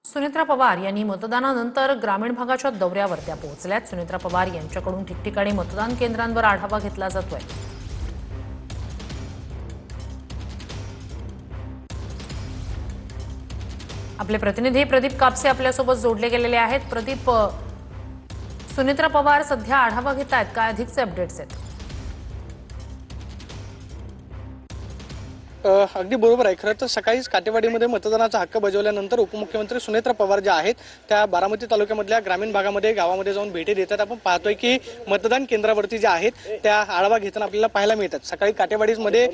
सुनेत्रा पवार यांनी मतदानानंतर ग्रामीण भागाच्या दौऱ्यावर त्या पोहोचल्यात। सुनेत्रा पवार यांच्याकडून ठिकठिकाणी मतदान केंद्रांवर आढावा घेतला जातोय। आपले प्रतिनिधी प्रदीप कापसे आपल्यासोबत जोडले गेलेले आहेत। प्रदीप, सुनेत्रा पवार सध्या आढावा घेत आहेत, काय अधिकचे अपडेट्स आहेत? अगदी बरोबर आहे। खरं तर सकाळीच काटेवाडीमध्ये मतदानाचा हक्क बजावल्यानंतर उपमुख्यमंत्री सुनेत्रा पवार ज्या आहेत त्या बारामती तालुक्यामधल्या ग्रामीण भागामध्ये गावामध्ये जाऊन भेटी देतात। आपण पाहतोय की मतदान केंद्रावरती जे आहेत त्या आढावा घेताना आपल्याला पाहायला मिळतात। सकाळी काटेवाडीमध्ये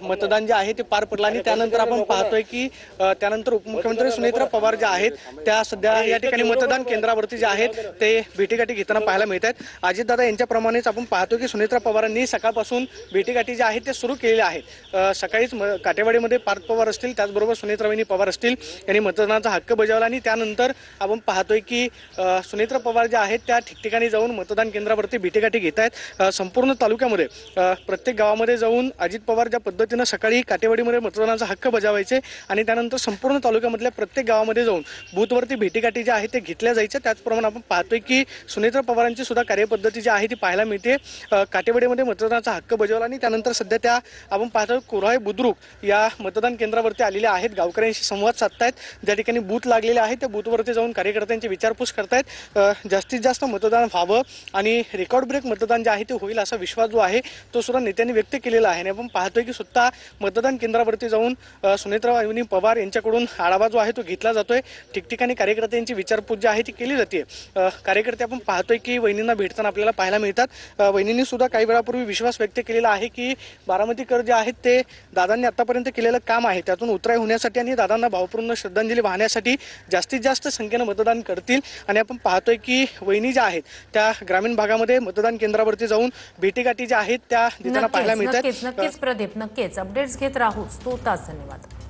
मतदान जे आहे ते पार पडलं आणि त्यानंतर आपण पाहतोय की त्यानंतर उपमुख्यमंत्री सुनेत्रा पवार ज्या आहेत त्या सध्या या ठिकाणी मतदान केंद्रावरती जे आहेत ते भेटीगाठी घेताना पाहायला मिळतात। अजितदादा यांच्याप्रमाणेच आपण पाहतो की सुनेत्रा पवारांनी सकाळपासून भेटीगाठी जे आहेत ते सुरू केलेले आहेत। सकाळीच काटेवाडीमध्ये पार्थ पवार असतील, त्याचबरोबर सुनेत्राबाई पवार असतील यांनी मतदानाचा हक्क बजावला आणि त्यानंतर आपण पाहतोय की सुनेत्रा पवार ज्या आहेत त्या ठिकठिकाणी जाऊन मतदान केंद्रावरती भेटीगाठी घेत आहेत। संपूर्ण तालुक्यामध्ये प्रत्येक गावामध्ये जाऊन अजित पवार ज्या पद्धतीनं सकाळी काटेवाडीमध्ये मतदानाचा हक्क बजावायचे आणि त्यानंतर संपूर्ण तालुक्यामधल्या प्रत्येक गावामध्ये जाऊन बूथवरती भेटीगाठी ज्या आहेत ते घेतल्या जायच्या। त्याचप्रमाणे आपण पाहतोय की सुनेत्रा पवारांची सुद्धा कार्यपद्धती जी आहे ती पाहायला मिळते। काटेवाडीमध्ये मतदानाचा हक्क बजावला आणि त्यानंतर सध्या त्या आपण पाहतोय कोराळे बुद्रुक या मतदान केंद्रावरती आलेले आहेत। गावकऱ्यांशी संवाद साधतायत, ज्या ठिकाणी बूथ लागलेले आहेत त्या बूथवरती जाऊन कार्यकर्त्यांची विचारपूस करतायत। जास्तीत जास्त मतदान व्हावं आणि रेकॉर्ड ब्रेक मतदान जे आहे ते होईल असा विश्वास जो आहे तो सुद्धा नेत्यांनी व्यक्त केलेला आहे। आणि आपण पाहतोय की स्वतः मतदान केंद्रावरती जाऊन सुनेत्रा पवार यांच्याकडून आढावा जो आहे तो घेतला जातोय। ठिकठिकाणी कार्यकर्त्यांची विचारपूस जी आहे ती केली जाते। कार्यकर्ते आपण पाहतोय की वहिनींना भेटताना आपल्याला पाहायला मिळतात। वहिनींनी सुद्धा काही वेळापूर्वी विश्वास व्यक्त केलेला आहे की बारामतीकर जे आहेत ते दादांनी आतापर्यंत केलेलं काम आहे त्यातून उतराई होण्यासाठी आणि दादांना भावपूर्ण श्रद्धांजली वाहण्यासाठी जास्तीत जास्त संख्येनं मतदान करतील। आणि आपण पाहतोय की वहिनी ज्या आहेत त्या ग्रामीण भागामध्ये मतदान केंद्रावरती जाऊन भेटीगाठी ज्या आहेत त्या देताना पाहायला मिळतात। नक्कीच प्रदीप, नक्कीच अपडेट्स घेत राहूच। तो तास धन्यवाद।